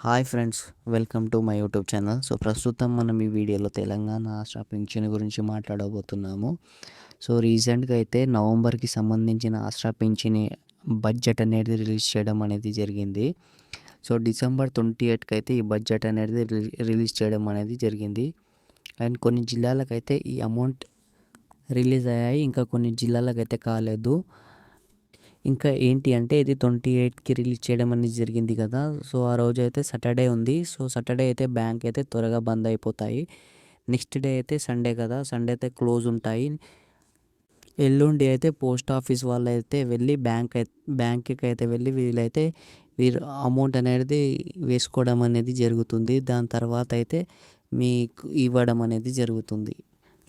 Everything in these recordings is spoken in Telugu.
Hi friends, welcome to my YouTube channel. ప్రస్తుతం మనం ఈ వీడియోలో తెలంగాణ రాష్ట్ర పింఛన్ గురించి మాట్లాడబోతున్నాము. రీసెంట్గా అయితే నవంబర్కి సంబంధించిన రాష్ట్ర పింఛని బడ్జెట్ అనేది రిలీజ్ చేయడం అనేది జరిగింది. డిసెంబర్ 28కి అయితే ఈ బడ్జెట్ అనేది రిలీజ్ చేయడం అనేది జరిగింది. అండ్ కొన్ని జిల్లాలకైతే ఈ అమౌంట్ రిలీజ్ అయ్యాయి, ఇంకా కొన్ని జిల్లాలకైతే కాలేదు. ఇంకా ఏంటి అంటే ఇది 28కి రిలీజ్ చేయడం అనేది జరిగింది కదా. ఆ రోజు అయితే సాటర్డే ఉంది. సాటర్డే అయితే బ్యాంక్ అయితే త్వరగా బంద్ అయిపోతాయి. నెక్స్ట్ డే అయితే సండే కదా, సండే అయితే క్లోజ్ ఉంటాయి. ఎల్లుండి అయితే పోస్ట్ ఆఫీస్ వాళ్ళు అయితే వెళ్ళి బ్యాంక్కి అయితే వెళ్ళి వీరు అమౌంట్ అనేది వేసుకోవడం అనేది జరుగుతుంది. దాని తర్వాత అయితే మీకు ఇవ్వడం అనేది జరుగుతుంది.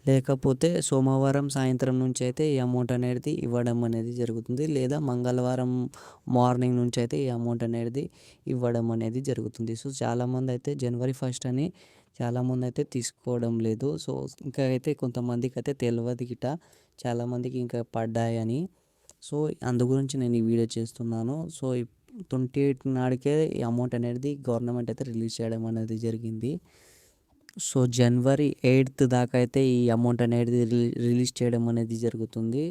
లేకపోతే సోమవారం సాయంత్రం నుంచి అయితే ఈ అమౌంట్ అనేది ఇవ్వడం అనేది జరుగుతుంది, లేదా మంగళవారం మార్నింగ్ నుంచి అయితే ఈ అమౌంట్ అనేది ఇవ్వడం అనేది జరుగుతుంది. చాలామంది అయితే జనవరి 1 అని చాలామంది అయితే తీసుకోవడం లేదు. ఇంకా అయితే కొంతమందికి అయితే తెలియదు గిట, చాలామందికి ఇంకా పడ్డాయని. అందు గురించి నేను ఈ వీడియో చేస్తున్నాను. 28 నాడికే ఈ అమౌంట్ అనేది గవర్నమెంట్ అయితే రిలీజ్ చేయడం అనేది జరిగింది. జనవరి 8 దాకా అయితే ఈ అమౌంట్ అనేది రిలీజ్ చేయడం అనేది జరుగుతుంది.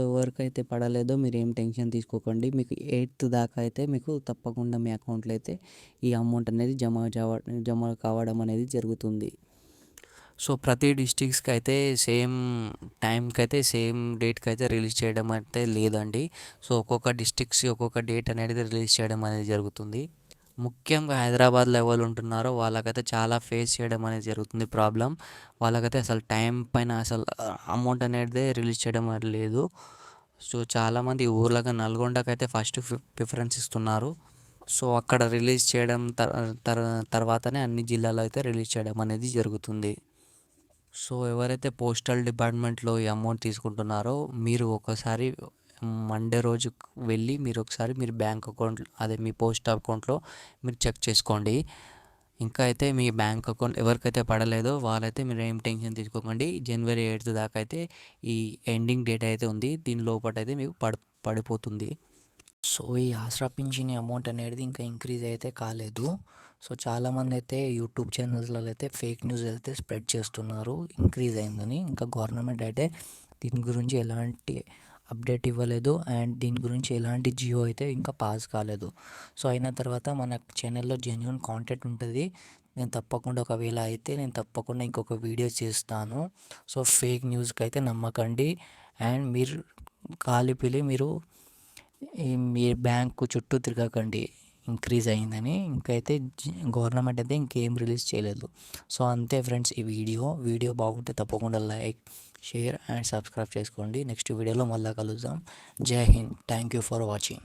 ఎవరికైతే పడలేదో మీరు ఏం టెన్షన్ తీసుకోకండి. మీకు 8 దాకా అయితే మీకు తప్పకుండా మీ అకౌంట్లో అయితే ఈ అమౌంట్ అనేది జమ కావడం అనేది జరుగుతుంది. ప్రతి డిస్ట్రిక్ట్స్కి అయితే సేమ్ టైంకి అయితే సేమ్ డేట్కి అయితే రిలీజ్ చేయడం అయితే లేదండి. ఒక్కొక్క డిస్ట్రిక్ట్స్ ఒక్కొక్క డేట్ అనేది రిలీజ్ చేయడం అనేది జరుగుతుంది. ముఖ్యంగా హైదరాబాద్లో ఎవరు ఉంటున్నారో వాళ్ళకైతే చాలా ఫేస్ చేయడం అనేది జరుగుతుంది ప్రాబ్లం. వాళ్ళకైతే అసలు టైం పైన అసలు అమౌంట్ అనేది రిలీజ్ చేయడం అనేది లేదు. చాలామంది ఊర్లగా నల్గొండకైతే ఫస్ట్ ప్రిఫరెన్స్ ఇస్తున్నారు. అక్కడ రిలీజ్ చేయడం తర్వాతనే అన్ని జిల్లాలో అయితే రిలీజ్ చేయడం అనేది జరుగుతుంది. ఎవరైతే పోస్టల్ డిపార్ట్మెంట్లో ఈ అమౌంట్ తీసుకుంటున్నారో మీరు ఒకసారి మండే రోజు వెళ్ళి మీరు బ్యాంక్ అకౌంట్ మీ పోస్ట్ అకౌంట్లో మీరు చెక్ చేసుకోండి. ఇంకా అయితే మీ బ్యాంక్ అకౌంట్ ఎవరికైతే పడలేదో వాళ్ళైతే మీరు ఏం టెన్షన్ తీసుకోకండి. జనవరి 8 దాకా అయితే ఈ ఎండింగ్ డేట్ అయితే ఉంది, దీని లోపల అయితే మీకు పడిపోతుంది. ఈ ఆసరా పింఛన్ అమౌంట్ అనేది ఇంకా ఇంక్రీజ్ అయితే కాలేదు. చాలామంది అయితే యూట్యూబ్ ఛానల్స్లో అయితే ఫేక్ న్యూస్ అయితే స్ప్రెడ్ చేస్తున్నారు ఇంక్రీజ్ అయిందని. ఇంకా గవర్నమెంట్ అయితే దీని గురించి ఎలాంటి అప్డేట్ ఇవ్వలేదు, అండ్ దీని గురించి ఎలాంటి జియో అయితే ఇంకా పాస్ కాలేదు. అయిన తర్వాత మన ఛానల్లో జెన్యూన్ కాంటెంట్ ఉంటుంది. నేను తప్పకుండా ఒకవేళ అయితే నేను తప్పకుండా ఇంకొక వీడియో చేస్తాను. ఫేక్ న్యూస్కి అయితే నమ్మకండి. అండ్ మీరు కాలిపిలి మీరు మీ బ్యాంకు చుట్టూ తిరగకండి ఇంక్రీజ్ అయిందని. ఇంకైతే గవర్నమెంట్ అయితే ఇంకేం రిలీజ్ చేయలేదు. అంతే ఫ్రెండ్స్, ఈ వీడియో బాగుంటే తప్పకుండా లైక్, షేర్ అండ్ సబ్స్క్రైబ్ చేసుకోండి. నెక్స్ట్ వీడియోలో మళ్ళీ కలుద్దాం. జై Hind. Thank you for watching.